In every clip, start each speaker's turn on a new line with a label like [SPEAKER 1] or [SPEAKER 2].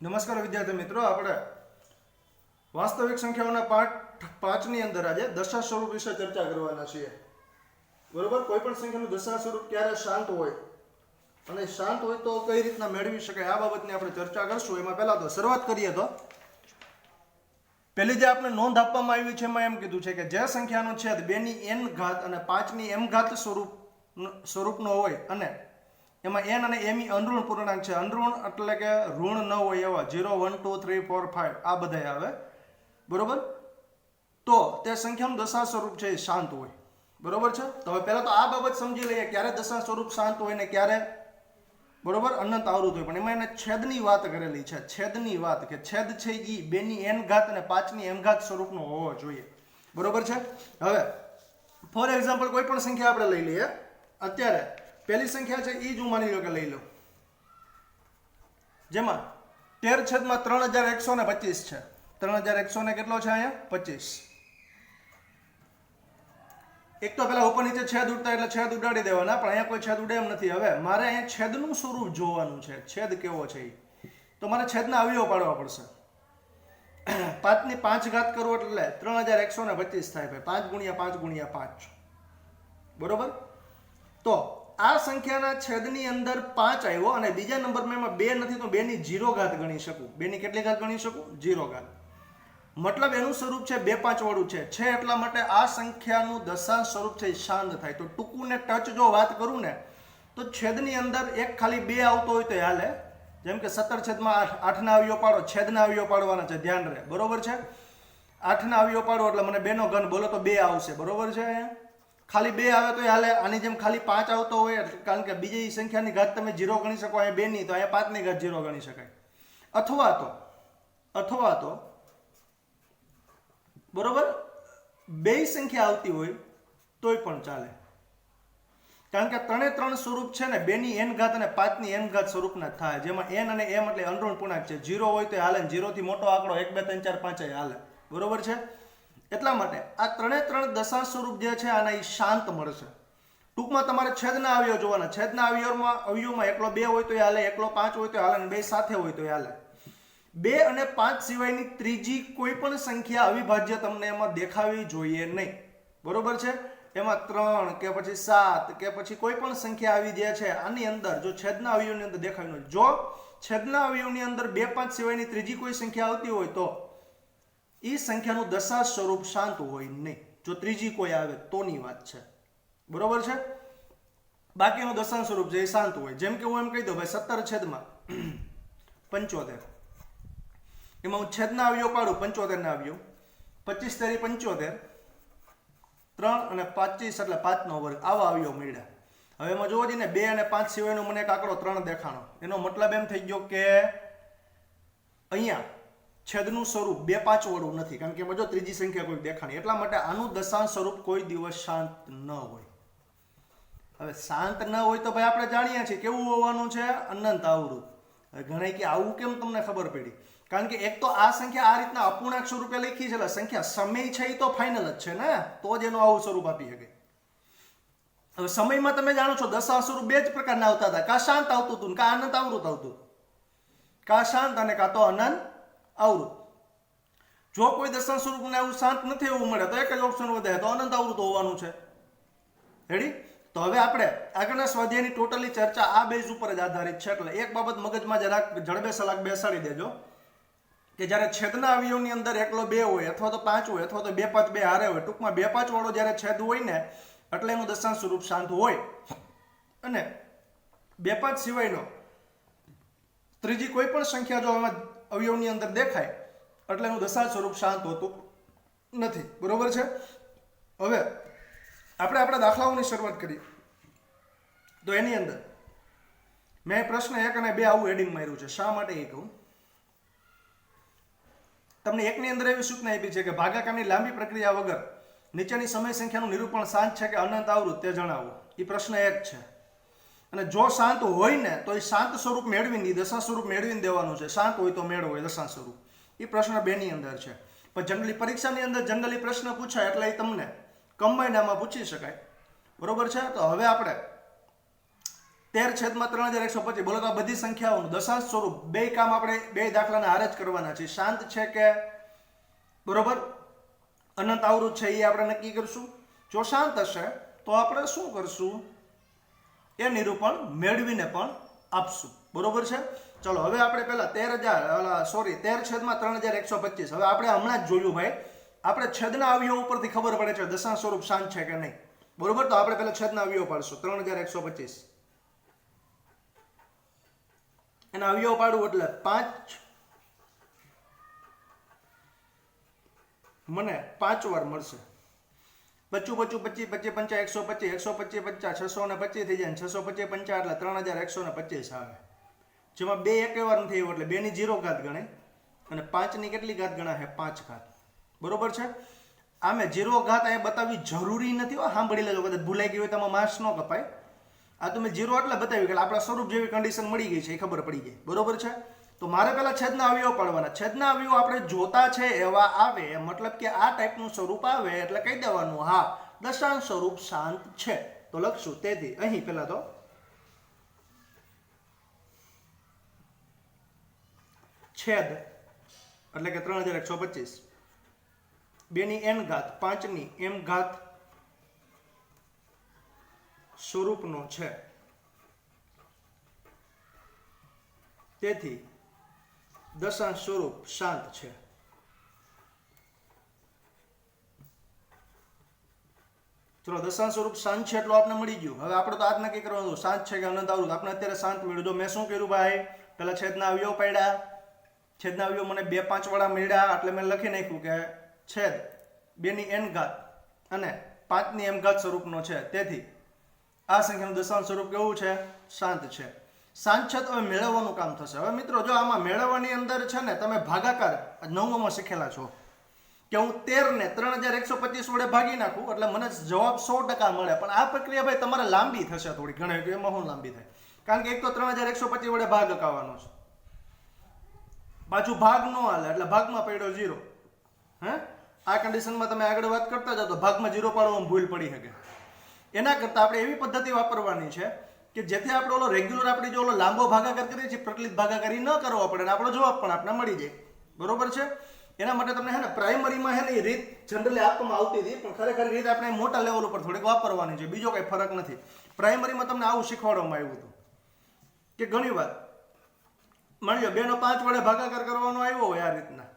[SPEAKER 1] નમસ્કાર વિદ્યાર્થી મિત્રો, આપણે વાસ્તવિક સંખ્યાઓના પાઠ 5 ની અંદર આજે દશા સ્વરૂપ વિશે ચર્ચા કરવાના છીએ. બરોબર. કોઈ પણ સંખ્યાનું દશા સ્વરૂપ ક્યારે શાંત હોય અને શાંત હોય તો કઈ રીતના મેળવી શકાય, આ બાબતની આપણે ચર્ચા કરશું. એમાં પહેલા તો શરૂઆત કરીએ તો પહેલી જે આપણે નોંધ આપવામાં આવી છે એમાં એમ કીધું છે કે જે સંખ્યાનો છેદ 2 ની n ઘાત અને 5 ની m ઘાત સ્વરૂપનો હોય અને એમાં n અને m અનઋણ પૂર્ણાંક છે. અનઋણ એટલે કે ઋણ ન હોય એવા 0 1 2 3 4 5 આ બધા આવે. બરોબર. તો તે સંખ્યાનું દશા સ્વરૂપ છે એ શાંત હોય. બરોબર છે. તો હવે પહેલા તો આ બાબત સમજી લઈએ ક્યારે દશા સ્વરૂપ શાંત હોય ને ક્યારે બરોબર અનંત આવૃત હોય. પણ એમાં એને છેદની વાત કરેલી છે. છેદની વાત કે છેદ છે એ 2 ની n ઘાત અને 5 ની m ઘાત સ્વરૂપનો હોવો જોઈએ. બરોબર છે. હવે ફોર એક્ઝામ્પલ કોઈ પણ સંખ્યા આપણે લઈ લઈએ. અત્યારે પહેલી સંખ્યા છે એ જ હું માની લો કે લઈ લો, જેમાં 13/3125 છે. 3125 ને કેટલો છે અહીંયા 25. એક તો પેલા ઉપર નીચે છેદ ઉડતા એટલે છેદ ઉડાડી દેવાના, પણ અહીંયા કોઈ છેદ ઉડે એમ નથી. હવે મારે અહીંયા છેદનું સ્વરૂપ જોવાનું છે. છેદ કેવો છે તો મારે છેદના અવયવ પાડવા પડશે. 5 ની 5 ઘાત કરવો એટલે 3125 થાય ભાઈ. 5 × 5 × 5. બરોબર. તો આ સંખ્યાના છેદની અંદર 5 આવ્યો અને બીજા નંબરમાં એમાં 2 નથી તો 2 ની 0 ઘાત ગણી શકું. 2 ની કેટલી ઘાત ગણી શકું? 0 ઘાત. મતલબ એનું સ્વરૂપ છે 2 5 વાળું છે એટલા માટે આ સંખ્યાનું દશાંશ સ્વરૂપ છે શાંત થાય. તો ટૂંકું ને ટચ જો વાત કરું ને તો છેદની અંદર એક ખાલી 2 આવતો હોય તો હાલે. જેમ કે 17/8 ના અવયવ પાડો, છેદના અવયવ પાડવાના છે, ધ્યાન રહે. બરોબર છે. 8 ના અવયવ પાડો એટલે મને 2 નો ઘન બોલો તો 2 આવશે. બરોબર છે. ખાલી 2 આવે તો હાલે. આની જેમ ખાલી 5 આવતો હોય કારણ કે બીજી સંખ્યાની ઘાત તમે 0 ગણી શકો, અહીંયા 2 ની તો અહીંયા 5 ની ઘાત 0 ગણી શકાય. અથવા તો બરોબર બે સંખ્યા આવતી હોય તોય પણ ચાલે, કારણ કે 3 સ્વરૂપ છે ને 2 ની n ઘાત અને 5 ની m ઘાત સ્વરૂપના થાય, જેમાં n અને m એટલે અનઋણ પૂર્ણાંક છે. 0 હોય તો હાલે, 0 થી મોટો આંકડો 1 2 3 4 5 હાલે. બરોબર છે. એટલા માટે આ 3 દશાંશ સ્વરૂપ જે છે આના એ શાંત મળશે. ટૂંકમાં તમારે છેદના અવયવ જોવાના. છેદના અવયવમાં એકલો 2 હોય તો હાલે, એકલો 5 હોય તો હાલે અને બે સાથે હોય તો હાલે. 2 અને 5 સિવાયની ત્રીજી કોઈ પણ સંખ્યા અવિભાજ્ય તમને એમાં દેખાવી જોઈએ નહીં. બરોબર છે. એમાં 3 કે પછી 7 કે પછી કોઈ પણ સંખ્યા આવી જે છે આની અંદર જો છેદના અવયવની અંદર દેખાવી નહીં. જો છેદના અવયવની અંદર 2 5 સિવાયની ત્રીજી કોઈ સંખ્યા આવતી હોય તો એ સંખ્યાનું દશાંશ સ્વરૂપ શાંત હોય નહીં. જો ત્રીજી કોઈ આવે તોની વાત છે. બરોબર છે. બાકીનું દશાંશ સ્વરૂપ છે એ શાંત હોય. જેમ કે હું એમ કહી દઉં ભાઈ 17/75 એમાં હું છેદના અવયવ પાડું 75 ના અવયવ. 25 તેરી 75, 3 અને 25 એટલે 5 નો વર્ગ. આવા અવયવ મળ્યા. હવે એમાં જોવો જઈએ ને 2 અને 5 સિવાયનો મને એક આંકડો 3 દેખાણો. એનો મતલબ એમ થઈ ગયો કે અહીંયા છેદનું સ્વરૂપ 2 5 વાળું નથી, કારણ કે જો ત્રીજી સંખ્યા કોઈ દેખાણી. એટલા માટે આનું દશાંશ સ્વરૂપ કોઈ દિવસ શાંત ન હોય. હવે શાંત ન હોય તો ભાઈ આપણે જાણીએ છીએ કેવું હોવાનું છે, અનંત આવૃત. હવે ઘણા કે આવું કેમ તમને ખબર પડી? કારણ કે એક તો આ સંખ્યા આ રીતના અપૂર્ણાંક સ્વરૂપે લખી છે એટલે સંખ્યા સમય છે એ તો ફાઇનલ જ છે ને, તો જ એનું આવું સ્વરૂપ આપી શકે. હવે સમયમાં તમે જાણો છો દશાંશ સ્વરૂપ બે જ પ્રકારના આવતા હતા. કા શાંત આવતું હતું, કા અનંત આવૃત આવતું. કા શાંત અને કા તો અનંત આવૃત. જો કોઈ દશાંશ સ્વરૂપને આવું શાંત નથી એવું મળે તો એક જ ઓપ્શન વધે તો અનંત આવૃત હોવાનું છે. રેડી? તો હવે આપણે આગળના સ્વાધ્યાયની ટોટલી ચર્ચા આ બેઝ ઉપર જ આધારિત છે. એટલે એક બાબત મગજમાં જરાક જડબે સલાક બેસાડી દેજો કે જ્યારે છેદના અવયવની અંદર એકલો 2 હોય અથવા તો 5 હોય અથવા તો 2 5 2 હારે હોય, ટૂંકમાં 2 5 વાળો જ્યારે છેદ હોય ને એટલે એનું દશાંશ સ્વરૂપ શાંત હોય. અને 2 5 સિવાયનો ત્રીજી કોઈ પણ સંખ્યા જો એમાં અવયવની અંદર દેખાય એટલે એનું દશાંશ સ્વરૂપ શાંત હોતું નથી. બરોબર છે. હવે આપણે આપણા દાખલાઓની શરૂઆત કરી તો એની અંદર મેં પ્રશ્ન 1 અને 2 આવું હેડિંગ માર્યું છે. શા માટે એ કહું? તમને એકની અંદર એવી સૂચના આપી છે કે ભાગાકારની લાંબી પ્રક્રિયા વગર નીચેની સમય સંખ્યાનું નિરૂપણ શાંત છે કે અનંત આવૃત તે જણાવો. એ પ્રશ્ન 1 છે. અને જો શાંત હોય ને તો એ શાંત સ્વરૂપ મેળવીને દશાંશ સ્વરૂપ મેળવીને દેવાનું છે. શાંત હોય તો મેળવો એ દશાંશ સ્વરૂપ. એ પ્રશ્ન 2 ની અંદર છે. પણ જનરલી પરીક્ષાની અંદર જનરલી પ્રશ્ન પૂછાય એટલે એ તમને કમ્બાઈન્ડ આમાં પૂછી શકાય. બરોબર છે. તો હવે આપણે 13/3125. બોલો તો આ બધી સંખ્યાઓનું દશાંશ સ્વરૂપ બે કામ આપણે બે દાખલાના હારે જ કરવાના છે. શાંત છે કે બરોબર અનંત આવૃત છે એ આપણે નક્કી કરશું. જો શાંત હશે તો આપણે શું કરશું એ નિરૂપણ મેળવીને પણ આપશું. બરોબર છે. ચલો હવે આપણે પહેલા 13/3125. હવે આપણે હમણાં જ જોયું ભાઈ, આપણે છેદના અવયવ ઉપરથી ખબર પડે છે દશાંશ સ્વરૂપ શાંત છે કે નહીં. બરોબર, તો આપણે પહેલા છેદના અવયવ પાડશું. 3125 એના અવયવ પાડવું એટલે 5 મને 5 વાર મળશે. 25 25 25 25 125 125 625 થઈ જાય. 625 5 એટલે 3125 આવે. જેમાં 2 એકેવાર નથી આવ્યો એટલે 2 ની 0 ઘાત ગણાય અને 5 ની કેટલી ઘાત ગણાય? 5 ઘાત. બરોબર છે. આમે 0 ઘાત અહીંયા બતાવવી જરૂરી નથી. સાંભળી લેજો, કદાચ ભૂલાઈ ગયું હોય તો માર્ક્સ ન કપાય. આ તો મેં 0 એટલે બતાવ્યું કે આપણા સ્વરૂપ જેવી કન્ડિશન મળી ગઈ છે, એ ખબર પડી ગઈ. બરોબર છે. તો મારે પહેલા છેદના અવયવ પાડવાના. છેદના અવયવ આપણે જોતા છે એવા આવે, મતલબ કે આ ટાઈપનું સ્વરૂપ આવે એટલે કહી દેવાનું હા દશાંશ સ્વરૂપ શાંત છે. તો લખશું. તેથી અહીં પહેલા તો છેદ એટલે કે 3125 2 ની n ઘાત 5 ની m ઘાત સ્વરૂપનો છે. તેથી દશાંશ સ્વરૂપ શાંત છે. ચલો, દશાંશ સ્વરૂપ શાંત છે એટલું આપણે મળી ગયું. હવે આપણે તો આજ નક્કી કરવાનું શાંત છે કે અનંત આવૃત. આપણે અત્યારે શાંત મળ્યું. તો મેં શું કર્યું ભાઈ, પેલા છેદના અવયવ પાડ્યા. છેદના અવયવ મને 2 5 વાળા મળ્યા એટલે મેં લખી નાખ્યું કે છેદ 2 ની n ઘાત અને 5 ની m ઘાત સ્વરૂપનો છે. તેથી આ સંખ્યાનું દશાંશ સ્વરૂપ કેવું છે? શાંત છે. શાંત છે તો હવે મેળવવાનું કામ થશે. હવે મિત્રો જો આમાં મેળવવાની અંદર છે ને, તમે ભાગાકાર 9માં શીખેલા છો કે હું 13 ને 3125 વડે ભાગી નાખું એટલે મને જવાબ 100% મળે. પણ આ પ્રક્રિયા ભાઈ તમારે લાંબી થશે થોડી ઘણી. એમાં શું લાંબી થાય? કારણ કે એક તો 3125 વડે ભાગ લગાવવાનો છે, પાછું ભાગ ન હાલે એટલે ભાગમાં પડ્યો 0. આ કન્ડિશનમાં તમે આગળ વાત કરતા જાઓ તો ભાગમાં 0 પાડવામાં ભૂલ પડી શકે. એના કરતાં આપણે એવી પદ્ધતિ વાપરવાની છે કે જેથી આપણે ઓલો રેગ્યુલર આપણે જો ઓલો લાંબો ભાગાકાર કરીએ છીએ પ્રકલિત ભાગાકાર ન કરવો પડે અને આપણો જવાબ પણ આપણે મળી જાય. બરોબર છે. એના માટે તમને પ્રાઇમરીમાં એ રીત જનરલી આપવામાં આવતી હતી, પણ ખરેખર રીત આપણે મોટા લેવલ ઉપર થોડીક વાપરવાની છે. બીજો કઈ ફરક નથી. પ્રાઇમરીમાં તમને આવું શીખવાડવામાં આવ્યું હતું કે ઘણી વાર માની લો 2 નો 5 વડે ભાગાકાર કરવાનો આવ્યો હોય આ રીતના,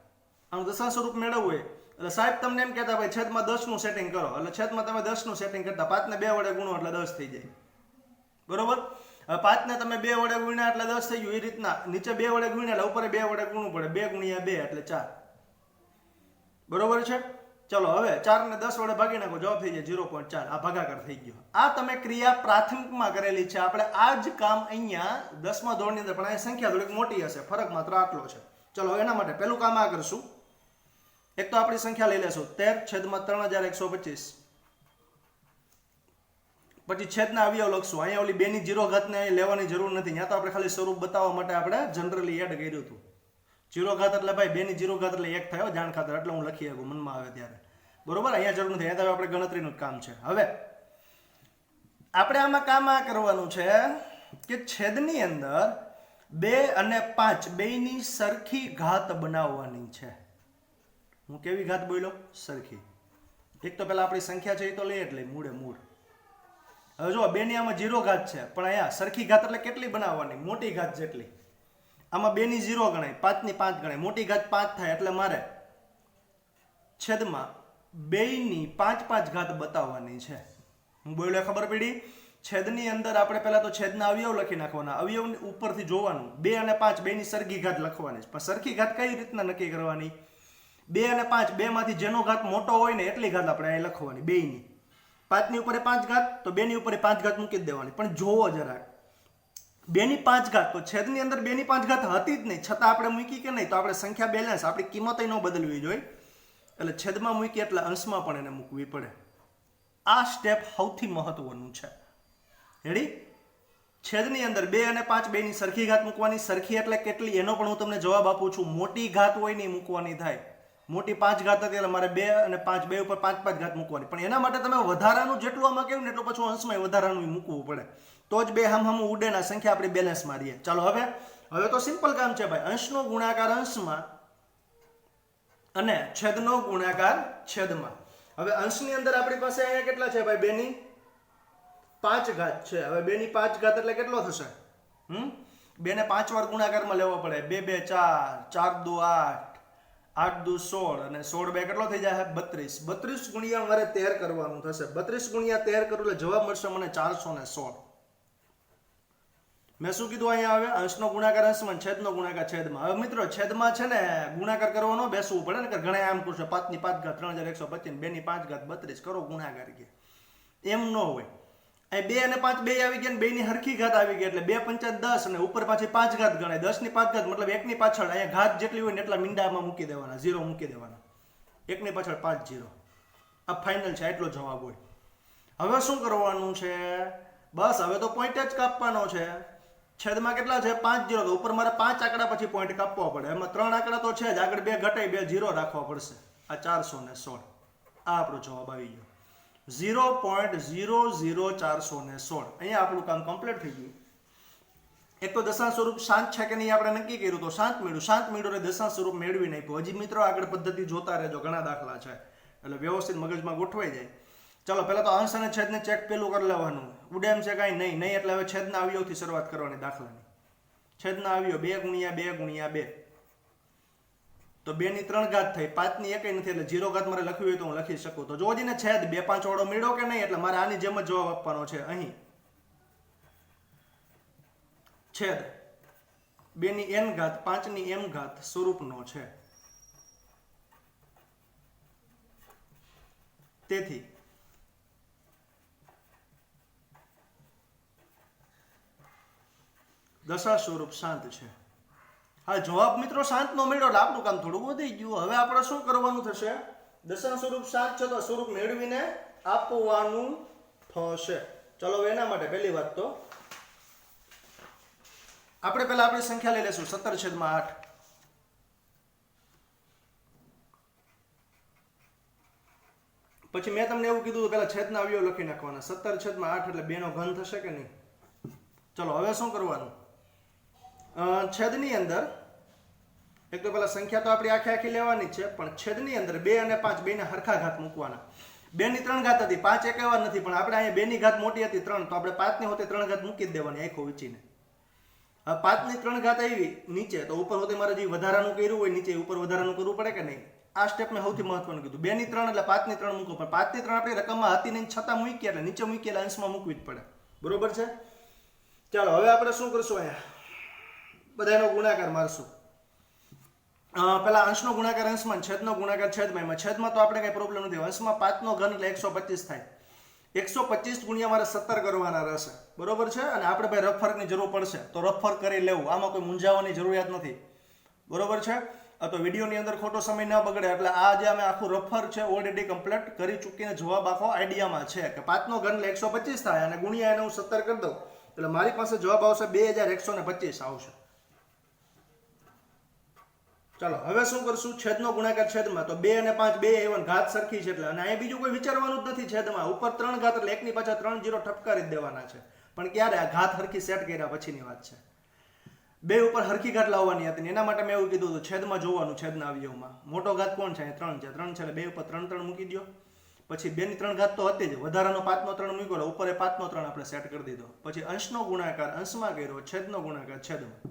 [SPEAKER 1] આનું દશાંશ સ્વરૂપ મેળવવું હોય એટલે સાહેબ તમને એમ કહેતા ભાઈ છેદમાં 10 નું સેટિંગ કરો. એટલે છેદમાં તમે 10 નું સેટિંગ કરતા 5 ને 2 વડે ગુણો એટલે 10 થઈ જાય. બરોબર. હવે 5 ને તમે 2 વડે ગુણ્યા એટલે 10 થઈ ગયું. એ રીતના નીચે 2 વડે ગુણ્યા એટલે ઉપર 2 વડે ગુણવું પડે. 2 ગુણ્યા 2 એટલે 4. બરોબર છે. ચલો હવે 4 ને 10 વડે ભાગી નાખો, જવાબ થઈ જાય 0.4. આ ભાગાકાર થઈ ગયો. આ તમે ક્રિયા પ્રાથમિકમાં કરેલી છે. આપણે આ જ કામ અહીંયા 10મા ધોરણની અંદર, પણ આ સંખ્યા થોડીક મોટી હશે, ફરક માત્ર આટલો છે. ચલો એના માટે પહેલું કામ આ કરશું. એક તો આપણી સંખ્યા લઈ લેશું 13/3125. પછી છેદના અવયવ લખશું. અહીંયા ઓલી 2 ની 0 ઘાતને લેવાની જરૂર નથી. ત્યાં તો આપણે ખાલી સ્વરૂપ બતાવવા માટે આપણે જનરલી એડ કર્યું હતું. 0 ઘાત એટલે ભાઈ 2 ની 0 ઘાત એટલે 1 થયો જાણ ખાતર, એટલે હું લખી શકું મનમાં આવે ત્યારે. બરોબર. અહીંયા જરૂર નથી. અહીંયા તો આપણે ગણતરીનું જ કામ છે. હવે આપણે આમાં કામ આ કરવાનું છે કે છેદની અંદર 2 અને 5 બેયની સરખી ઘાત બનાવવાની છે. હું કેવી ઘાત બોલ્યો? સરખી. એક તો પેલા આપણી સંખ્યા છે એ તો લઈએ એટલે મૂળે મૂળ. હવે જો 2 ની આમાં 0 ઘાત છે, પણ અહીંયા સરખી ઘાત એટલે કેટલી બનાવવાની? મોટી ઘાત જેટલી. આમાં 2 ની 0 ગણાય, 5 ની 5 ગણાય, મોટી ઘાત 5 થાય એટલે મારે છેદમાં 2 ની 5 5 ઘાત બતાવવાની છે. હું બોલ્યો ખબર પડી? છેદની અંદર આપણે પહેલા તો છેદના અવયવ લખી નાખવાના. અવયવ ઉપરથી જોવાનું 2 અને 5 બેની સરખી ઘાત લખવાની છે. પણ સરખી ઘાત કઈ રીતના નક્કી કરવાની? 2 અને 5 બેમાંથી જેનો ઘાત મોટો હોય ને એટલી ઘાત આપણે અહીં લખવાની. 2 ની 5 ની ઉપર 5 ઘાત તો 2 ની ઉપર 5 ઘાત મૂકી જ દેવાની. પણ જોવો જરાક 2 ની 5 ઘાત તો છેદની અંદર 2 ની 5 ઘાત હતી જ નહીં, છતાં આપણે મૂકી કે નહીં? તો આપણે સંખ્યા બેલેન્સ, આપણી કિંમત ન બદલવી જોઈએ. એટલે છેદમાં મૂકી એટલે અંશમાં પણ એને મૂકવી પડે. આ સ્ટેપ સૌથી મહત્વનું છે. રેડી? છેદની અંદર 2 અને 5 બેની સરખી ઘાત મૂકવાની. સરખી એટલે કેટલી એનો પણ હું તમને જવાબ આપું છું. મોટી ઘાત હોય ને મૂકવાની થાય. મોટી 5 ઘાત હતી એટલે મારે 2 અને 5 બે ઉપર 5 5 ઘાત મૂકવાની. પણ એના માટે તમે વધારાનું જેટલું આમાં કહ્યું ને એટલું પાછું અંશમાં વધારાનું મૂકવું પડે. તો જ બે હમ ઉડે ના સંખ્યા આપણી બેલેન્સમાં રહીએ. ચાલો હવે તો સિમ્પલ કામ છે ભાઈ. અંશનો ગુણાકાર અંશમાં અને છેદનો ગુણાકાર છેદમાં. હવે અંશની અંદર આપણી પાસે અહીંયા કેટલા છે ભાઈ? 2 ની 5 ઘાત છે. હવે 2 ની 5 ઘાત એટલે કેટલો થશે? 2 ને 5 વાર ગુણાકારમાં લેવો પડે. 2 2 4, 4 2 8, 8 2 16 અને 16 2 કેટલો થઈ જાય? 32. 32 ગુણ્યા મારે 13 કરવાનું થશે. 32 ગુણ્યા 13 કરું એટલે જવાબ મળશે મને 416. મેં શું કીધું અહીંયા? હવે અંશનો ગુણાકાર અંશમાં, છેદનો ગુણાકાર છેદમાં. હવે મિત્રો છેદમાં છે ને ગુણાકાર કરવાનો બેસવું પડે ને, કે ઘણા આમ કરશે 5 ની 5 ઘાત 3125, 2 ની 5 ઘાત 32 કરો ગુણાકાર કે એમ ન હોય. અહીં 2 અને 5 બે આવી ગયા ને 2 ની હરખી ઘાત આવી ગઈ એટલે 2 5 10 અને ઉપર પાછી 5 ઘાત ગણાય. 10 ની 5 ઘાત મતલબ 1 ની પાછળ અહીંયા ઘાત જેટલી હોય ને એટલા મીંડામાં મૂકી દેવાના, 0 મૂકી દેવાના. 1 ની પાછળ 5 0. આ ફાઇનલ છે, એટલો જવાબ હોય. હવે શું કરવાનું છે? બસ હવે તો પોઈન્ટ જ કાપવાનો છે. છેદમાં કેટલા છે? 5 0. તો ઉપર મારે 5 આંકડા પછી પોઈન્ટ કાપવો પડે. એમાં 3 આંકડા તો છે જ, આગળ 2 ઘટાઈ 2 0 રાખવા પડશે. આ 416. આ આપણો જવાબ આવી ગયો 0.00416. અહીંયા આપણું કામ કમ્પ્લીટ થઈ ગયું. એક તો દશાંશ સ્વરૂપ શાંત છે કે નહીં આપણે નક્કી કર્યું, તો શાંત મળ્યું એટલે દશાંશ સ્વરૂપ મેળવી નાખ્યું. હજી મિત્રો આગળ પદ્ધતિ જોતા રહેજો, ઘણા દાખલા છે એટલે વ્યવસ્થિત મગજમાં ગોઠવાઈ જાય. ચાલો પહેલા તો અંશ અને છેદને ચેક પેલું કરી લેવાનું. ઉડે એમ છે કાંઈ નહીં એટલે હવે છેદના અવયવથી શરૂઆત કરવાની દાખલાની. છેદના અવયવ 2 ગુણ્યા 2 ગુણ્યા 2 તો 2 ની 3 ઘાત થઈ. 5 ની 1 નથી એટલે 0 ઘાત મારે લખવી હોય તો હું લખી શકું. તો જોજી ને છેદ 2 5 વાળો મળ્યો કે નહીં, એટલે મારે આની જેમ જ જવાબ આપવાનો છે. અહીં છેદ 2 ની n ઘાત 5 ની m ઘાત સ્વરૂપનો છે. તેથી દશા સ્વરૂપ શાંત છે. હા જવાબ મિત્રો શાંત નો મળ્યો એટલે આપણું કામ થોડું વધી ગયું. હવે આપણે શું કરવાનું થશે? દશા સ્વરૂપ શાંત છે તો સ્વરૂપ મેળવીને આપવાનું થશે. ચલો એના માટે પહેલી વાત તો આપણે પહેલા આપણી સંખ્યા લઈ લેશું 17/8. પછી મેં તમને એવું કીધું પહેલા છેદના અવયવ લખી નાખવાના. 17/8 એટલે 2 નો ઘન થશે કે નહીં? ચલો હવે શું કરવાનું? છેદની અંદર એક તો પેલા સંખ્યા તો આપણી આખી લેવાની છે, પણ છેદની અંદર 2 અને 5 બેના હરખા ઘાત મૂકવાના. 2 ની 3 ઘાત હતી, 5 એકેવાર નથી, પણ આપણે અહીંયા 2 ની ઘાત મોટી હતી 3, તો આપણે 5 ની હોતે 3 ઘાત મૂકી જ દેવાની આખો વીચીને. હવે 5 ની 3 ઘાત આવી નીચે, તો ઉપર હોતે મારે જે વધારાનું કર્યું હોય નીચે ઉપર વધારાનું કરવું પડે કે નહીં? આ સ્ટેપ મેં સૌથી મહત્વનું કીધું. 2 ની 3 એટલે 5 ની 3 મૂકો, પણ 5 ની 3 આપણી રકમમાં હતી નહીં છતાં મૂકી એટલે નીચે મૂકી એટલે અંશમાં મૂકવી જ પડે. બરોબર છે? ચાલો હવે આપણે શું કરશું? અહીંયા બધાનો ગુણાકાર મારશું. પેલા અંશનો ગુણાકાર અંશમાં, છેદનો ગુણાકાર છેદમાં. એમાં છેદમાં તો આપણે કઈ પ્રોબ્લેમ નથી. અંશમાં 5 નો ઘન એટલે 125 થાય. 125 ગુણ્યા મારે 17 કરવાના રહેશે. બરોબર છે? અને આપણે ભાઈ રફ ફર્કની જરૂર પડશે તો રફ ફર્ક કરી લેવું, આમાં કોઈ મૂંઝાવાની જરૂરિયાત નથી. બરોબર છે? તો વિડીયોની અંદર ખોટો સમય ન બગડે એટલે આ જે અમે આખું રફ ફર્ક છે ઓલરેડી કમ્પ્લીટ કરી ચૂકીને જવાબ આખો આઈડિયામાં છે કે 5 નો ઘન એટલે 125 થાય અને ગુણ્યા એને હું 17 કરી દઉં એટલે મારી પાસે જવાબ આવશે 2125 આવશે. ચાલો હવે શું કરશું? છેદનો ગુણાકાર છેદમાં. તો 2 અને 5 બે એવન ઘાત સરખી છે એટલે, અને અહીં બીજું કોઈ વિચારવાનું જ નથી. છેદમાં ઉપર 3 ઘાત એટલે 1 ની પાછળ 3 0 ઠપકારી જ દેવાના છે. પણ ક્યારે? આ ઘાત હરખી સેટ કર્યા પછીની વાત છે. 2 ઉપર હરખી ઘાત લાવવાની હતી, એના માટે મેં એવું કીધું હતું છેદમાં જોવાનું. છેદના અવયવમાં મોટો ઘાત કોણ છે? 3 છે. 3 છે એટલે 2 ઉપર 3 3 મૂકી દો. પછી 2 ની 3 ઘાત તો હતી જ, વધારાનો 5 નો 3 મૂક્યો એટલે ઉપર 5 નો 3 આપણે સેટ કરી દીધો. પછી અંશનો ગુણાકાર અંશમાં કર્યો, છેદનો ગુણાકાર છેદમાં.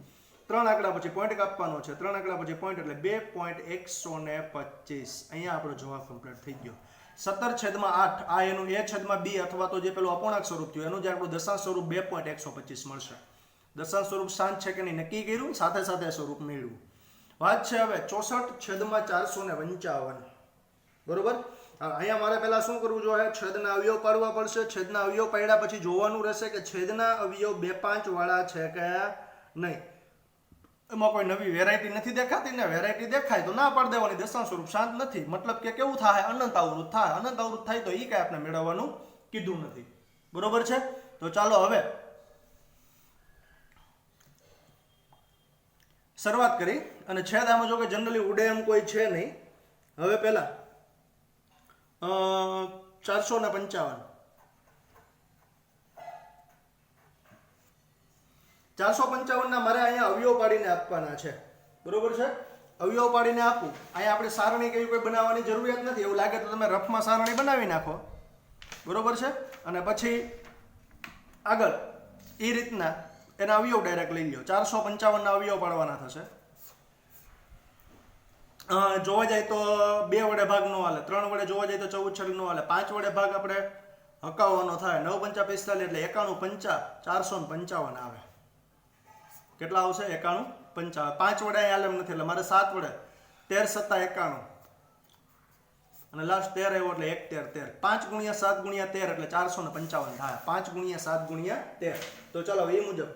[SPEAKER 1] 3 આંકડા પછી પોઈન્ટ કાપવાનો છે. 3 આંકડા પછી પોઈન્ટ એટલે 2.125. અહીંયા આપણો જવાબ કમ્પ્લીટ થઈ ગયો. 17/8 આ એનું a/b અથવા તો જે પેલું અપૂર્ણાંક સ્વરૂપ થયું એનું જે આપણું દશાંશ સ્વરૂપ 2.125 મળશે. દશાંશ સ્વરૂપ શાંત છે કે નહીં નક્કી કર્યું, સાથે સાથે સ્વરૂપ મેળવ્યું. વાત છે હવે 64/455. બરોબર? અહીંયા મારે પહેલા શું કરવું જોઈએ? છેદના અવયવ પાડવા પડશે. છેદના અવયવ પાડ્યા પછી જોવાનું રહેશે કે છેદના અવયવ 2 5 વાળા છે કે નહીં. એમાં કોઈ નવી વેરાયટી નથી દેખાતી ને? વેરાયટી દેખાય તો ના પાડી દેવાની. દશાંશ સ્વરૂપ શાંત નથી મતલબ કે કેવું થાય? અનંત આવૃત થાય. અનંત આવૃત થાય તો એ કઈ આપણે મેળવવાનું કીધું નથી. બરોબર છે? તો ચાલો હવે શરૂઆત કરી. અને છેદ આમાં જો કે જનરલી ઉડે એમ કોઈ છે નહીં. હવે પહેલા 455 455 ના મારે અહીંયા અવયવ પાડીને આપવાના છે, બરોબર છે? અવયવ પાડીને આપું. અહીંયા આપણે સારણી કે કોઈ બનાવવાની જરૂરિયાત નથી. એવું લાગે તો તમે રફમાં સારણી બનાવી નાખો, બરોબર છે? અને પછી આગળ એ રીતના એના અવયવ ડાયરેક્ટ લઈ લો. 455 ના અવયવ પાડવાના થશે. જોવા જાય તો 2 વડે ભાગ નો હાલે, 3 વડે જોવા જાય તો 14 છેલ્લું નો હાલે, 5 વડે ભાગ આપણે હકાવવાનો થાય. 9 પંચા 45 એટલે 91 પંચા 455 આવે. કેટલા આવશે? 91 પંચા. 5 વડે અહીંયા હાલે એમ નથી એટલે મારે 7 વડે 13 સત્તા 91 અને લાસ્ટ 13 આવ્યો એટલે 1 13 13. 5 ગુણ્યા 7 ગુણ્યા 13 એટલે 455 થાય. 5 ગુણ્યા 7 ગુણ્યા 13. તો ચાલો એ મુજબ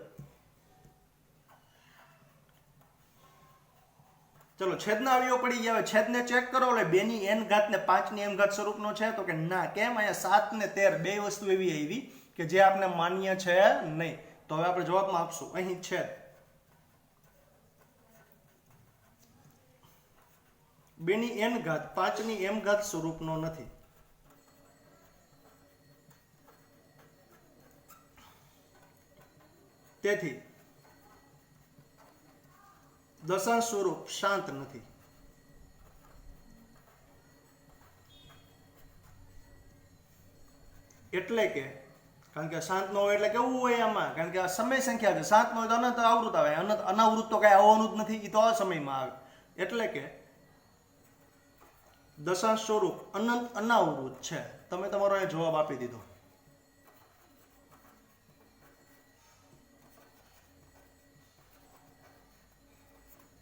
[SPEAKER 1] ચલો છેદના અવયવ પડી ગયા. છેદને ચેક કરો. એટલે 2 ની n ઘાત ને 5 ની m ઘાત સ્વરૂપનો છે તો કે ના. કેમ? અહીંયા 7 ને 13 બે વસ્તુ એવી આવી કે જે આપણે માન્ય છે નહીં. તો હવે આપણે જવાબમાં આપશું અહીં છેદ 2 ની n ઘાત 5 ની m ઘાત સ્વરૂપનો નથી. તેથી દશાંશ સ્વરૂપ શાંત નથી. એટલે કે કારણ કે શાંત ન હોય એટલે કેવું હોય આમાં? કારણ કે આ સમય સંખ્યા છે. શાંત ન હોય તો અનંત આવૃત આવે. અનાવૃત તો કઈ આવવાનું જ નથી. એ તો આ સમયમાં આવે. એટલે કે દશાંશ સ્વરૂપ અનંત અનાવૃત છે. તમે તમારો એ જવાબ આપી દીધો.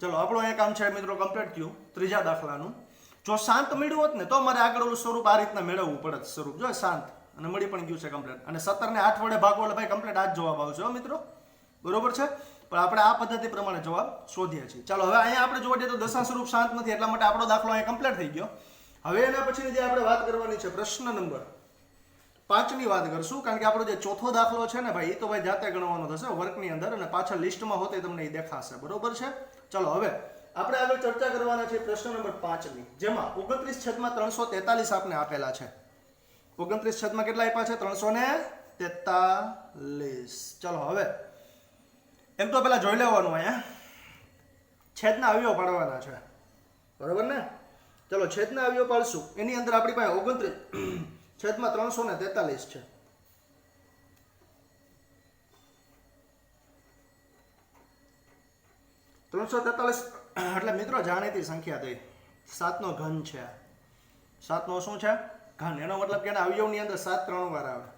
[SPEAKER 1] ચલો આપણું અહીંયા કામ છે મિત્રો કમ્પ્લીટ થયું. ત્રીજા દાખલાનું જો શાંત મળ્યું હોત ને તો મારે આગળ ઓલું સ્વરૂપ આ રીતના મેળવવું પડે. સ્વરૂપ જો શાંત અને મળી પણ ગયું છે કમ્પ્લીટ. અને 17 ને 8 વડે ભાગો એટલે ભાઈ કમ્પ્લીટ આ જ જવાબ આવશે હો મિત્રો, બરોબર છે? પણ આપણે આ પદ્ધતિ પ્રમાણે જવાબ શોધીએ છીએ. ચાલો હવે અહીંયા આપણે જોવા જઈએ તો દશાંશ સ્વરૂપ શાંત નથી એટલા માટે આપણો દાખલો અહીંયા કમ્પ્લીટ થઈ ગયો. હવે એના પછીની જે આપણે વાત કરવાની છે પ્રશ્ન નંબર 5 ની વાત કરશું. કારણ કે આપણો જે ચોથો દાખલો છે ને ભાઈ એ તો ભાઈ જાતે ગણવાનો થશે વર્કની અંદર અને પાછળ લિસ્ટમાં હોતે તમને એ દેખાશે, બરોબર છે? ચલો હવે આપણે આગળ ચર્ચા કરવાના છે પ્રશ્ન નંબર 5 ની, જેમાં 29/343 આપને આપેલા છે. 29 કેટલા આપ્યા છે? 343. ચલો હવે એમ તો પેલા જોઈ લેવાનું અહીંયા છેદના અવયવ પાડવાના છે, બરોબર ને? ચલો છેદના અવયવ પાડશું. એની અંદર આપણી પાસે 29/343 છે. એટલે મિત્રો જાણીતી સંખ્યા થઈ 7 નો ઘન છે. 7 નો શું છે? ઘન. એનો મતલબ કે એના અવયવની અંદર 7 3 વાર આવે.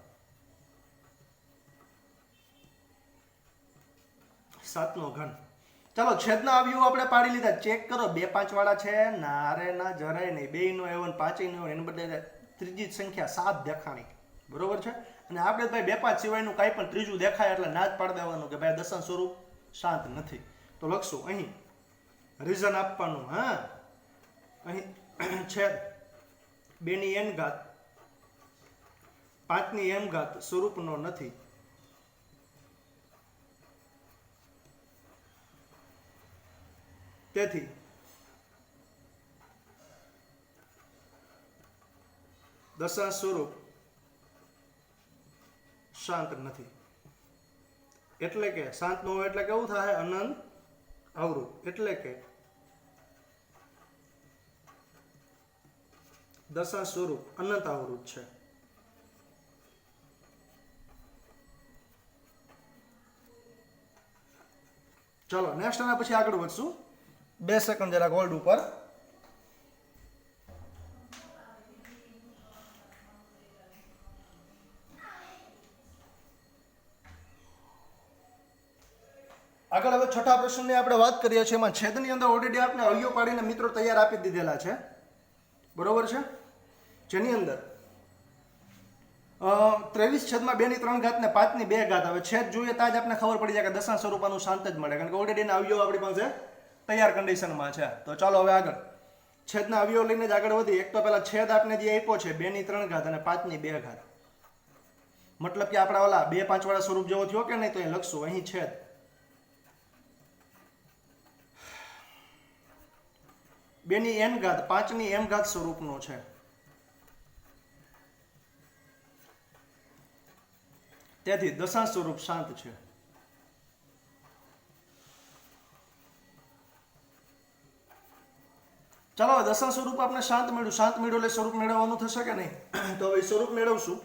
[SPEAKER 1] 7 નો ઘન. ચાલો છેદના અવયવ આપણે પાડી લીધા. ચેક કરો 2 5 વાળા છે? ના રે ના, જરાય નહીં. 2 નો એવન 5 નો એને બદલે ત્રીજી સંખ્યા 7 દેખાણી, બરોબર છે? અને આપણે ભાઈ 2 5 સિવાયનું કાંઈ પણ ત્રીજું દેખાય એટલે ના જ પાડી દેવાનું કે ભાઈ દશાંશ સ્વરૂપ શાંત નથી. તો લખશું અહીં રીઝન આપવાનું. હા, અહીં છેદ 2 ની n ઘાત 5 ની m ઘાત સ્વરૂપનો નથી. તેથી દશાંશ સ્વરૂપ શાંત નથી. એટલે કે શાંત ન હોય એટલે કેવું થાય? અનંત આવૃત. એટલે કે દશાંશ સ્વરૂપ અનંત આવૃત છે. ચલો નેક્સ્ટ આના પછી આગળ વધશું. 2 સેકન્ડ જરા હોલ્ડ ઉપર. આગળ હવે છઠ્ઠા પ્રશ્નની આપણે વાત કરીએ છીએ. એમાં છેદની અંદર ઓલરેડી આપણે અવયવ પાડીને મિત્રો તૈયાર આપી દીધેલા છે, બરોબર છે? જેની અંદર 23/2 ની 3 ઘાત ને 5 ની 2 ઘાત. હવે છેદ જોઈએ ત્યાં જ આપણે ખબર પડી જાય કે દશાંશ સ્વરૂપનું શાંત જ મળે, કારણ કે ઓલરેડી એના અવયવ આપણી પાસે તૈયાર કન્ડિશનમાં છે. તો ચાલો હવે આગળ છેદના અવયવ લઈને જ આગળ વધી. એક તો પેલા છેદ આપણે જે આપ્યો છે 2 ની 3 ઘાત અને 5 ની 2 ઘાત. મતલબ કે આપણા ઓલા 2 5 વાળા સ્વરૂપ જેવો થયો કે નહીં? તો અહીં લખશું અહીં છેદ 2 ની n ઘાત 5 ની m ઘાત સ્વરૂપનો છે. તેથી દશાંશ સ્વરૂપ શાંત છે. ચાલો હવે દશાંશ સ્વરૂપ આપણે શાંત મેળવ્યું એટલે સ્વરૂપ મેળવવાનું થશે કે નહીં? તો હવે સ્વરૂપ મેળવશું.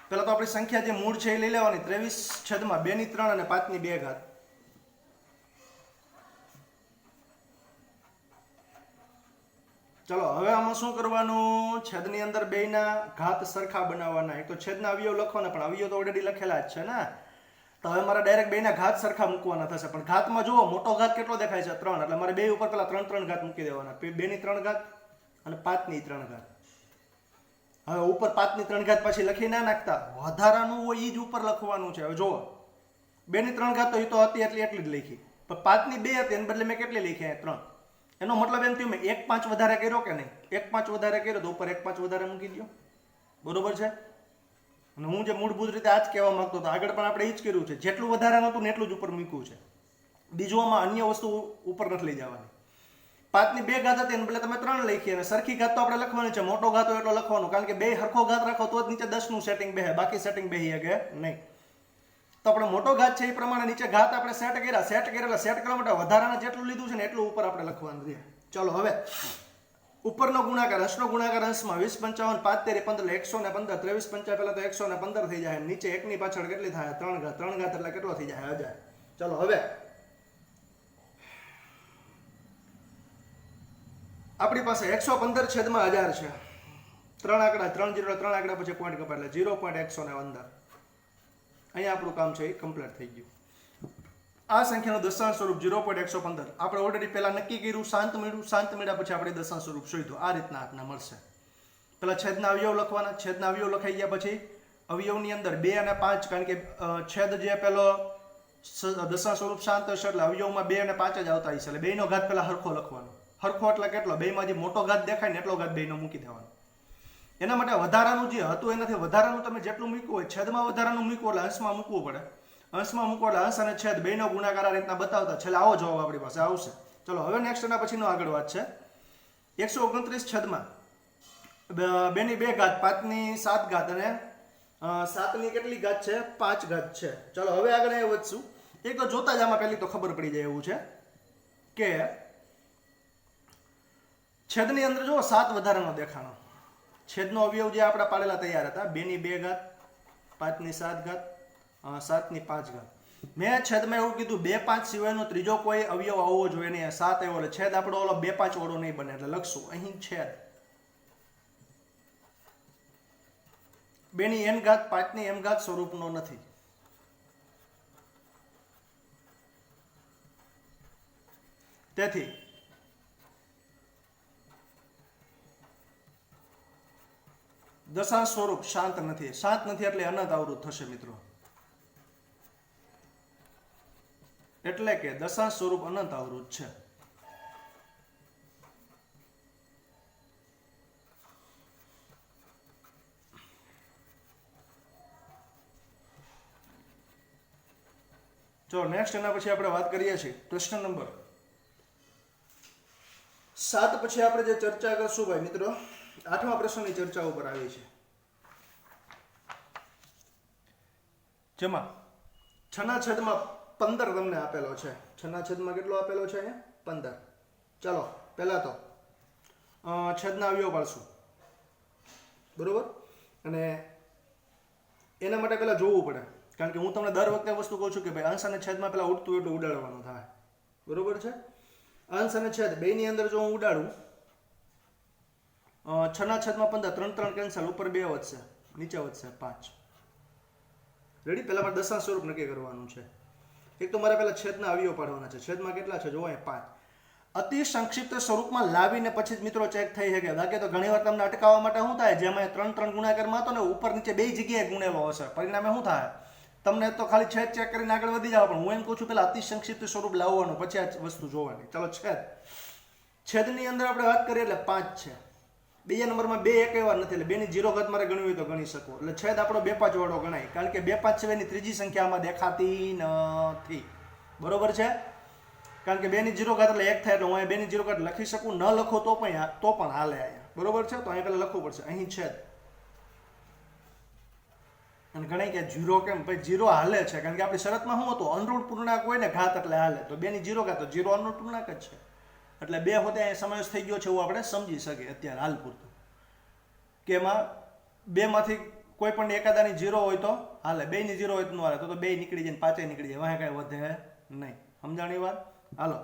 [SPEAKER 1] પહેલા તો આપણી સંખ્યા જે મૂળ છે એ લઈ લેવાની 23/2 અને 5/2. ચલો હવે આમાં શું કરવાનું? છેદની અંદર બેયના ઘાત સરખા બનાવવાના. એક તો છેદના અવયવ લખવાના, પણ અવયવ તો ઓલરેડી લખેલા જ છે ને. તો હવે મારે ડાયરેક્ટ બેયના ઘાત સરખા મૂકવાના થશે. પણ ઘાતમાં જુઓ મોટો ઘાત કેટલો દેખાય છે? 3. એટલે મારે બે ઉપર પેલા 3 ઘાત મૂકી દેવાના. 2/3 ઘાત અને 5/3 ઘાત. હવે ઉપર 5/3 ઘાત પછી લખી ના નાખતા, વધારાનું હોય એ જ ઉપર લખવાનું છે. હવે જુઓ 2/3 ઘાત તો એ તો હતી એટલી જ લખી, પણ 5/2 હતી એને બદલે મેં કેટલી લખી? 3. એનો મતલબ એમ થયું મેં 1/5 વધારે કર્યો કે નહીં? 1/5 વધારે કર્યો તો ઉપર 1/5 વધારે મૂકી દો. બરોબર છે? અને હું જે મૂળભૂત રીતે આ જ કહેવા માંગતો હતો, આગળ પણ આપણે એ જ કર્યું છે. જેટલું વધારાનું હતું ને એટલું જ ઉપર મૂક્યું છે. બીજું આમાં અન્ય વસ્તુ ઉપર નથી લઈ જવાની. 5/2 ઘાત હતી એને બદલે તમે 3 લખી, અને સરખી ઘાત તો આપણે લખવાની છે. મોટો ઘાત હોય એટલો લખવાનો, કારણ કે બે હરખો ઘાત રાખો તો જ નીચે 10 નું સેટિંગ બેહે, બાકી સેટિંગ બેહી શકે નહીં. તો આપણે મોટો ઘાત છે એ પ્રમાણે નીચે ઘાત આપણે સેટ કર્યા એટલે સેટ કરવા માટે વધારાના જેટલું લીધું છે ને એટલું ઉપર આપણે લખવાનું છે. ચાલો હવે ઉપરનો ગુણાકાર, અંશનો ગુણાકાર અંશમાં 20 55 5 13 15 115 23 5 પહેલા તો 115 થઈ જાય. નીચે 1 ની પાછળ કેટલી થાય? 3 ઘાત. 3 ઘાત એટલે કેટલો થઈ જાય? 1000. ચાલો હવે આપણી પાસે 115/1000 છે. 3 આંકડા 3 આંકડા પછી પોઈન્ટ કપાય એટલે 0.115. અહીંયા આપણું કામ છે એ કમ્પ્લીટ થઈ ગયું. આ સંખ્યાનું દશાંશ સ્વરૂપ 0.115. આપણે ઓલરેડી પહેલા નક્કી કર્યું, શાંત મેળવ્યા પછી આપણે દશાંશ સ્વરૂપ શોધ્યું. આ રીતના આપને મળશે. પેલા છેદના અવયવ લખવાના. છેદના અવયવ લખાઈ ગયા પછી અવયવની અંદર 2 અને 5, કારણ કે છેદ જે પેલો દશાંશ સ્વરૂપ શાંત હશે એટલે અવયવમાં 2 અને 5 જ આવતા હશે. એટલે બેયનો ઘાત પેલા હરખો લખવાનો. હરખો એટલે કેટલો? બેયમાં જે મોટો ઘાત દેખાય ને એટલો ઘાત બેયનો મૂકી દેવાનો. એના માટે વધારાનું જે હતું એનાથી વધારાનું તમે જેટલું મૂક્યું હોય, છેદમાં વધારાનું મૂકવું એટલે અંશમાં મૂકવું પડે. અંશમાં મૂકો એટલે અંશ અને છેદ બેયનો ગુણાકાર આ રીતના બતાવતા છેલ્લે આવો જવાબ આપણી પાસે આવશે. ચલો હવે નેક્સ્ટ એના પછીનો આગળ વાત છે. 129/2 ઘાત 5/7 ઘાત અને 7 ની કેટલી ઘાત છે? 5 ઘાત છે. ચલો હવે આગળ એ વધશું. એક તો જોતા જ આમાં પહેલી તો ખબર પડી જાય એવું છે કે છેદની અંદર જો 7 વધારાનો દેખાણો. છેદનો અવયવ જે આપણે પાડેલા તૈયાર હતા 2/2 ઘાત 5/7 ઘાત 7/5 ઘાત. મેં છેદમાં એવું કીધું 2 5 સિવાયનો ત્રીજો કોઈ અવયવ આવવો જોઈએ નહીં. 7 આવ્યો એટલે છેદ આપણો ઓલો 2 5 વાળો નહીં બને એટલે લખશું અહીં છેદ 2n ઘાત 5m ઘાત સ્વરૂપનો નથી. તેથી દશાંશ સ્વરૂપ શાંત નથી. શાંત નથી એટલે અનંત આવૃત થશે મિત્રો. એટલે કે દશાંશ સ્વરૂપ અનંત આવૃત છે. ચલો નેક્સ્ટ એના પછી આપણે વાત કરીએ છીએ પ્રશ્ન નંબર 7 પછી આપણે જે ચર્ચા કરશું ભાઈ મિત્રો, 8મા પ્રશ્નની ચર્ચા ઉપર આવી છે, જેમાં 6/15 તમને આપેલો છે. 6/15 કેટલો આપેલો છે? અહીંયા 15. ચલો પહેલા તો છેદના અવયવ પાડશું. બરોબર? અને એના માટે પહેલા જોવું પડે, કારણ કે હું તમને દર વખતે વસ્તુ કહું છું કે ભાઈ અંશ અને છેદમાં પહેલા ઉડતું એટલું ઉડાડવાનું થાય. બરોબર છે? અંશ અને છેદ બેની અંદર જો હું ઉડાડું 6/15 3 કેન્સલ, ઉપર 2 વધશે, નીચે વધશે 5. રેડી? પહેલા મારે દશાંશ સ્વરૂપ નક્કી કરવાનું છે. એક તો મારે પહેલા છેદના અવયવ પાડવાના છે. છેદમાં કેટલા છે જોવો, 5. અતિ સંક્ષિપ્ત સ્વરૂપમાં લાવીને પછી જ મિત્રો ચેક થઈ શકે. બાકી તો ઘણી વાર તમને અટકાવવા માટે શું થાય, જેમાં 3 ગુણાકારમાં હતો ને ઉપર નીચે બે જગ્યાએ ગુણેવો હશે, પરિણામે શું થાય તમને તો ખાલી છેદ ચેક કરીને આગળ વધી જાવ. પણ હું એમ કહું છું પેલા અતિ સંક્ષિપ્ત સ્વરૂપ લાવવાનું, પછી આ વસ્તુ જોવાની. ચાલો છેદની અંદર આપણે વાત કરીએ એટલે 5 છે. બીજા નંબરમાં 2 એક એવા નથી, એટલે 2 ની 0 ઘાત મારે ગણવી હોય તો ગણી શકો. એટલે છેદ આપણો 2 5 વાળો ગણાય, કારણ કે 2 5 સિવાયની ત્રીજી સંખ્યા આમાં દેખાતી નથી. બરોબર છે? કારણ કે 2 ની 0 ઘાત એટલે 1 થાય, એટલે હું અહીંયા 2 ની 0 ઘાત લખી શકું, ન લખો તો પણ હાલે અહીંયા. બરોબર છે? તો અહીંયા પહેલા લખવું પડશે અહીં છેદ. અને ઘણા કે 0 કેમ ભાઈ? 0 હાલે છે, કારણ કે આપણી શરતમાં શું હતું, અનરૂઢ પૂર્ણાંક હોય ને ઘાત એટલે હાલે. તો 2 ની 0 ઘાત તો 0 અનરૂઢ પૂર્ણાંક જ છે. એટલે 2 હોતે અહીંયા સમાવેશ થઈ ગયો છે એવું આપણે સમજી શકીએ અત્યારે હાલ પૂરતું, કે એમાં 2 માંથી કોઈ પણ એકાદાની 0 હોય તો હાલે, 2 ની 0 હોય તો ન હાલે, તો 2 નીકળી જાય, 5 નીકળી જાય, વાંહે કાંઈ વધે નહીં. સમજાણી વાત? હાલો,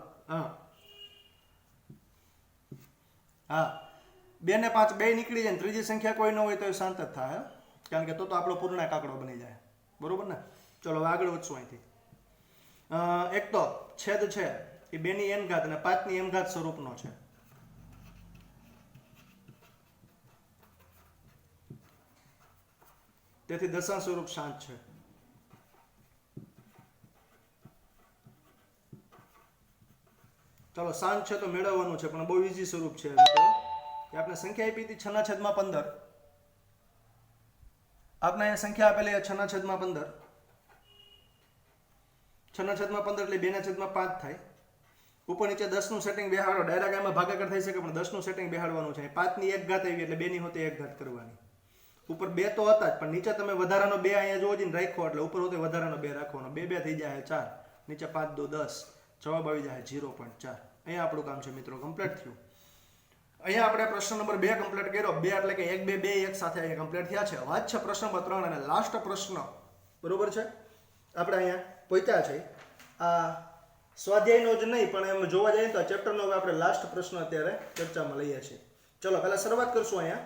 [SPEAKER 1] હા 2 ને 5 2 નીકળી જાય, ત્રીજી સંખ્યા કોઈ ન હોય તો એ શાંત જ થાય, કારણ કે તો આપણો પૂર્ણાંક આંકડો બની જાય. બરોબર ને? ચલો આગળ વધશું અહીંથી. એક તો છેદ છે એ 2 ની n ઘાત અને 5 ની m ઘાત સ્વરૂપનો છે. તેથી દશાંશ સ્વરૂપ શાંત છે. ચલો શાંત છે તો મેળવવાનું છે, પણ બહુ ઈઝી સ્વરૂપ છે મિત્રો, કે આપણે સંખ્યા આપી હતી 6/15, આપણે અહીંયા સંખ્યા આપેલી 6/15, 6/15 એટલે 2/5 થાય. ઉપર નીચે 10 નું સેટિંગ બેહાડો, ડાયરેક્ટ એમાં ભાગાકાર થઈ શકે, પણ 10 નું સેટિંગ બેહાડવાનું છે. 5 ની 1 ઘાત આવી એટલે 2 ની હોતે 1 ઘાત કરવાની. ઉપર 2 તો હતા જ, પણ નીચે તમે વધારાનો 2 અહીંયા જોવો ને રાખ્યો, એટલે ઉપર હોતે વધારાનો 2 રાખવાનો. 2 2 થઈ જાય 4, નીચે 5 2 10, જવાબ આવી જાય 0.4. અહીંયા આપણું કામ છે મિત્રો કમ્પ્લીટ થયું. અહીંયા આપણે પ્રશ્ન નંબર 2 કમ્પ્લીટ કર્યો. 2 એટલે કે 1 2 2 એક સાથે અહીંયા કમ્પ્લીટ થયા છે. વાત છે પ્રશ્ન નંબર 3 અને લાસ્ટ પ્રશ્ન. બરોબર છે? આપણે અહીંયા પહોંચ્યા છે. આ સ્વાધ્યાયનો જ નહીં, પણ એમ જોવા જઈએ તો ચેપ્ટરનો હવે આપણે લાસ્ટ પ્રશ્ન અત્યારે ચર્ચામાં લઈએ છીએ. ચલો પહેલા શરૂઆત કરશું અહીંયા.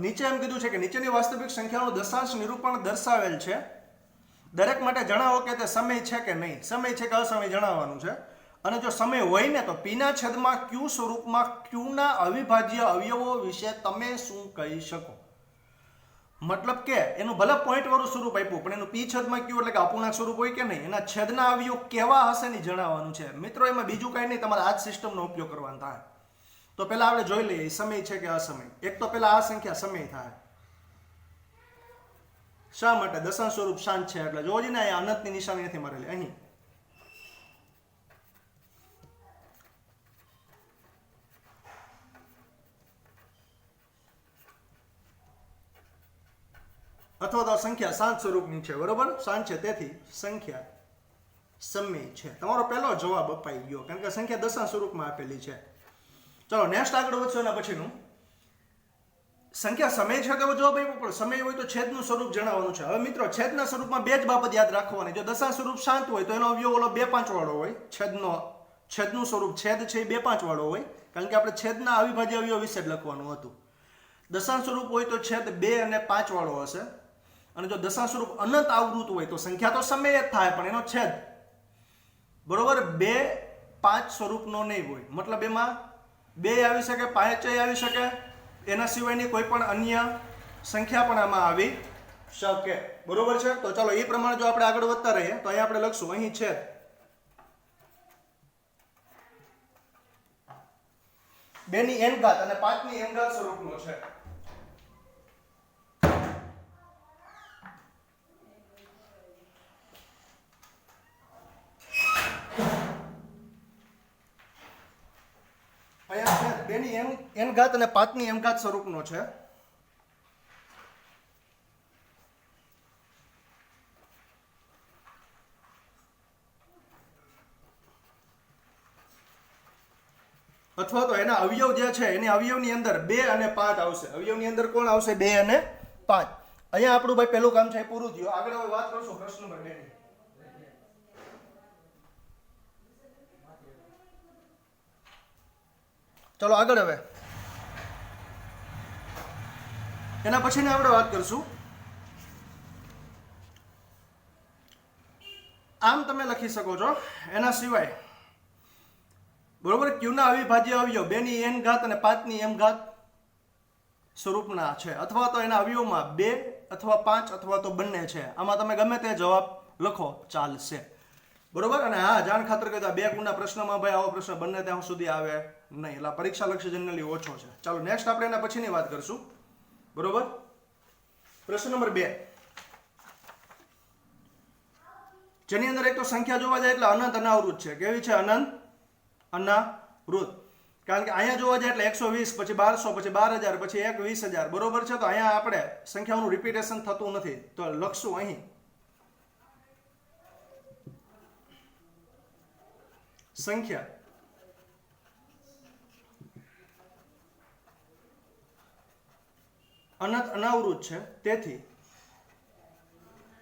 [SPEAKER 1] નીચે એમ કીધું છે કે નીચેની વાસ્તવિક સંખ્યાનું દશાંશ નિરૂપણ દર્શાવેલ છે. દરેક માટે જણાવો કે તે સમય છે કે નહીં, સમય છે કે અસમય જણાવવાનું છે. અને જો સમય હોય ને તો પીના છેદમાં ક્યુ સ્વરૂપમાં ક્યુના અવિભાજ્ય અવયવો વિશે તમે શું કહી શકો. મતલબ કે એનું ભલે પોઈન્ટ વાળું સ્વરૂપ આપ્યું, પણ એનું પી છેદમાં ક્યુ એટલે કે અપૂર્ણાંક સ્વરૂપ હોય કે નહીં, એના છેદના અવયવ કેવા હશે ને જણાવવાનું છે મિત્રો. એમાં બીજું કાંઈ નહીં, તમારે આ જ સિસ્ટમનો ઉપયોગ કરવાનો થાય. તો પહેલા આપણે જોઈ લઈએ સમય છે કે અસમય. એક તો પહેલા આ સંખ્યા સમય થાય. શા માટે? દશાંશ સ્વરૂપ શાંત છે એટલે. જોજી ને અહીંયા અનંતની નિશાની નથી મારેલી અહીં. અથવા તો સંખ્યા શાંત સ્વરૂપની છે. બરોબર? શાંત છે, તેથી સંખ્યા સમય છે. તમારો પહેલો જવાબ અપાઈ ગયો, કારણ કે સંખ્યા દશાંશ સ્વરૂપમાં આપેલી છે. ચલો નેક્સ્ટ આગળ વધશો એના પછીનું. સંખ્યા સમય છે તો જવાબ આપ્યો, પણ સમય હોય તો છેદનું સ્વરૂપ જણાવવાનું છે. હવે મિત્રો છેદના સ્વરૂપમાં 2 જ બાબત યાદ રાખવાની. જો દશાંશ સ્વરૂપ શાંત હોય તો એનો અવયવ ઓલો 2 5 વાળો હોય. છેદનું સ્વરૂપ છેદ છે એ 2 5 વાળો હોય, કારણ કે આપણે છેદના અવિભાજ્ય અવયવ વિશે જ લખવાનું હતું. દશાંશ સ્વરૂપ હોય તો છેદ 2 અને 5 વાળો હશે. અને જો દશાંશ સ્વરૂપ અનંત આવૃત હોય તો સંખ્યા તો સમય જ થાય, પણ એનો છેદ બરોબર 2 5 સ્વરૂપનો નહીં હોય. મતલબ એમાં 2 આવી શકે, 5 આવી શકે, એના સિવાયની કોઈ પણ અન્ય સંખ્યા પણ આમાં આવી શકે. બરોબર છે? તો ચાલો એ પ્રમાણે જો આપણે આગળ વધતા રહીએ તો અહીંયા આપણે લખશું અહીં છે 2 ની n ઘાત અને 5 ની m ઘાત સ્વરૂપનો છે. અહીંયા છે 2 ની n ઘાત અને 5 ની m ઘાત સ્વરૂપનો છે. અથવા તો એના અવયવ જે છે એની અવયવની અંદર 2 અને 5 આવશે. અવયવની અંદર કોણ આવશે? 2 અને 5. અહીંયા આપણું ભાઈ પહેલું કામ છે પૂરું થયું. આગળ હવે વાત કરશું પ્રશ્ન નંબર 2 ની. ચલો આગળ હવે એના પછીને આપણે વાત કરશું. આમ તમે લખી શકો છો. એના સિવાય બરોબર ક્યુના અવિભાજ્ય અવયવ 2 ની n ઘાત અને 5 ની m ઘાત સ્વરૂપના છે, અથવા તો એના અવયવમાં 2 અથવા 5 અથવા તો બંને છે. આમાં તમે ગમે તે જવાબ લખો ચાલશે. બરોબર? અને હા, જાણ ખાતર કહેતા 2 ગુણના પ્રશ્નમાં ભાઈ આવો પ્રશ્ન બંને ત્યાં સુધી આવે નહીં, એટલે પરીક્ષા લક્ષ્ય જનરલી ઓછો છે. ચાલો નેક્સ્ટ આપણે એના પછીની વાત કરશું. બરોબર? પ્રશ્ન નંબર 2, જેની અંદર એક તો સંખ્યા જોવા જાય એટલે અનંત અનાવૃત છે. કેવી છે? અનંત અનાવૃત. કારણ કે અહીંયા જોવા જાય એટલે 120, પછી 1200, પછી 12000, પછી 120,000. બરોબર છે? તો અહીંયા આપણે સંખ્યાઓનું રિપીટેશન થતું નથી, તો લખશું અહીં સંખ્યા અનંત અનાવૃત છે, તેથી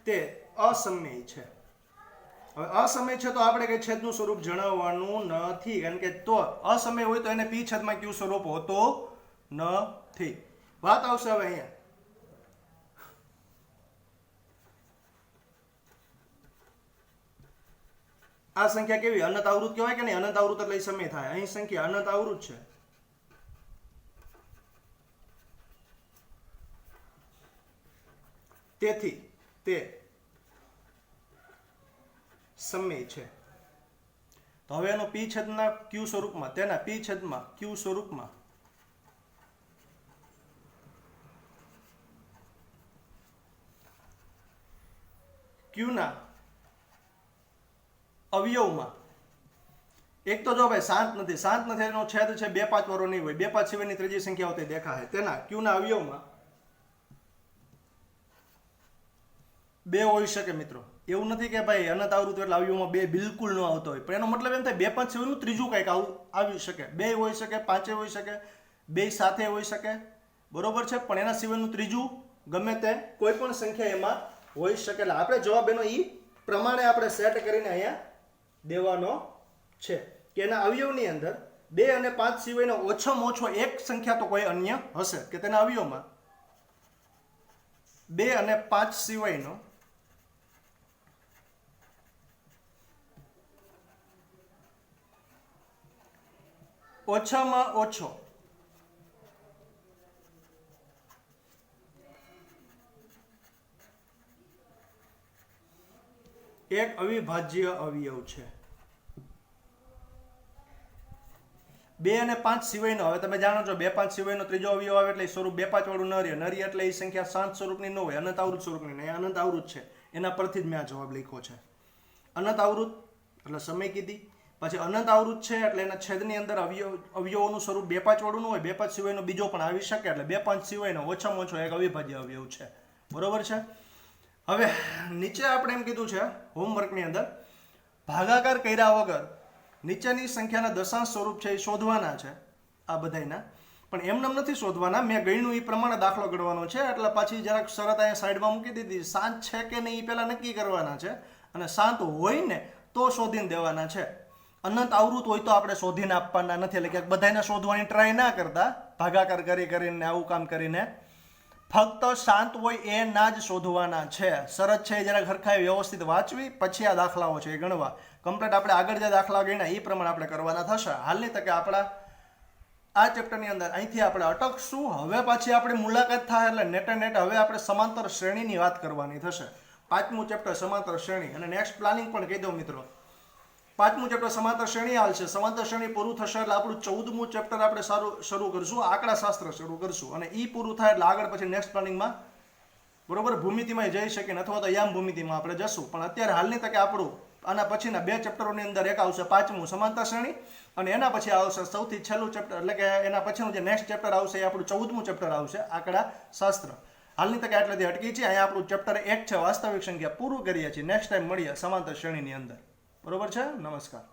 [SPEAKER 1] તે અસમય છે. હવે અસમય છે તો આપણે કઈ છેદનું સ્વરૂપ જણાવવાનું નથી, કારણ કે તો અસમય હોય તો એને પી છેદમાં ક્યુ સ્વરૂપ હોતો નથી. વાત આવશે હવે અહીંયા. આ સંખ્યા કેવી અનંત આવૃત કહેવાય કે નહીં? અનંત આવૃત એટલે સમય થાય. અહીં સંખ્યા અનંત આવૃત છે, તેથી તે સમય છે. તો હવે એનો પી છેદના ક્યુ સ્વરૂપમાં, તેના પી છેદમાં ક્યુ સ્વરૂપમાં ક્યુના અવયવમાં એક તો જો ભાઈ શાંત નથી એનો છેદ છે 2 5 વાળો નહીં હોય, 2 5 સિવાયની ત્રીજી સંખ્યા હોતી દેખાય. તેના ક્યુના અવયવમાં 2 હોઈ શકે મિત્રો. એવું નથી કે ભાઈ અનંત આવૃત્તિ એટલે અવયવમાં 2 બિલકુલ ન આવતો હોય, પણ એનો મતલબ એમ થાય 2 5 સિવાયનું ત્રીજું કંઈક આવી શકે. 2 હોઈ શકે, 5 હોઈ શકે, 2 સાથે હોઈ શકે, બરોબર છે, પણ એના સિવાયનું ત્રીજું ગમે તે કોઈ પણ સંખ્યા એમાં હોઈ શકે. એટલે આપણે જવાબ એનો ઈ પ્રમાણે આપણે સેટ કરીને અહીંયા દેવાનો છે કે એના અવયવની અંદર 2 અને 5 સિવાયનો ઓછામાં ઓછો એક સંખ્યા તો કોઈ અન્ય હશે, કે તેના અવયવમાં 2 અને 5 સિવાયનો ઓછામાં ઓછો એક અવિભાજ્ય અવયવ છે. 2 અને 5 સિવાયનો, હવે તમે જાણો છો 2 5 સિવાયનો ત્રીજો અવયવ આવે એટલે સ્વરૂપ 2 5 વાળું ન રહે. ન રહે એટલે એ સંખ્યા શાંત સ્વરૂપની ન હોય, અનંત આવૃત સ્વરૂપની નહીં. અનંત આવૃત છે, એના પરથી જ મેં આ જવાબ લખ્યો છે. અનંત આવૃત એટલે સમય કીધી, પછી અનંત આવૃત છે એટલે એના છેદની અંદર અવયવોનું સ્વરૂપ 2 5 વાળું ન હોય, 2 5 સિવાયનો બીજો પણ આવી શકે, એટલે 2 5 સિવાયનો ઓછામાં ઓછો એક અવિભાજ્ય અવયવ છે. બરોબર છે. હવે નીચે આપણે એમ કીધું છે હોમવર્કની અંદર, ભાગાકાર કર્યા વગર નીચેની સંખ્યાના દશાંશ સ્વરૂપ છે એ શોધવાના છે આ બધાયના, પણ એમને નથી શોધવાના. મેં ગણ્યું એ પ્રમાણે દાખલો ગણવાનો છે, એટલે પાછી જરાક શરત અહીંયા સાઈડમાં મૂકી દીધી. શાંત છે કે નહીં એ પહેલાં નક્કી કરવાના છે, અને શાંત હોય ને તો શોધીને દેવાના છે. અનંત આવૃત હોય તો આપણે શોધીને આપવાના નથી, એટલે કે બધાને શોધવાની ટ્રાય ના કરતા ભાગાકાર કરીને આવું કામ કરીને. ફક્ત શાંત હોય એ ના જ શોધવાના છે. શરત છે એ જરાક હરખાઈ વ્યવસ્થિત વાંચવી, પછી આ દાખલાઓ છે એ ગણવા. કમ્પ્લીટ આપણે આગળ જે દાખલા ગણ્યા એ પ્રમાણે આપણે કરવાના થશે. હાલની તકે આપણા આ ચેપ્ટરની અંદર અહીંથી આપણે અટકશું. હવે પાછી આપણી મુલાકાત થાય એટલે નેટે નેટ હવે આપણે સમાંતર શ્રેણીની વાત કરવાની થશે. 5મું ચેપ્ટર સમાંતર શ્રેણી, અને નેક્સ્ટ પ્લાનિંગ પણ કહી દઉં મિત્રો. 5મું ચેપ્ટર સમાંતર શ્રેણી હાલશે. સમાંતર શ્રેણી પૂરું થશે એટલે આપણું 14મું ચેપ્ટર આપણે શરૂ કરશું, આંકડાશાસ્ત્ર શરૂ કરશું, અને એ પૂરું થાય એટલે આગળ પછી નેક્સ્ટ પ્લાનિંગમાં બરોબર ભૂમિતિમાં જઈ શકીએ, અથવા તો યામ ભૂમિતિમાં આપણે જશું. પણ અત્યારે હાલની તકે આપણું આના પછીના 2 ચેપ્ટરોની અંદર એક આવશે 5મું સમાંતર શ્રેણી, અને એના પછી આવશે સૌથી છેલ્લું ચેપ્ટર, એટલે કે એના પછીનું જે નેક્સ્ટ ચેપ્ટર આવશે એ આપણું 14મું ચેપ્ટર આવશે આંકડાશાસ્ત્ર. હાલની તકે આટલેથી અટકી છે. અહીંયા આપણું ચેપ્ટર 1 છે વાસ્તવિક સંખ્યા પૂરું કરીએ છીએ. નેક્સ્ટ ટાઈમ મળીએ સમાંતર શ્રેણીની અંદર. બરોબર છે. નમસ્કાર.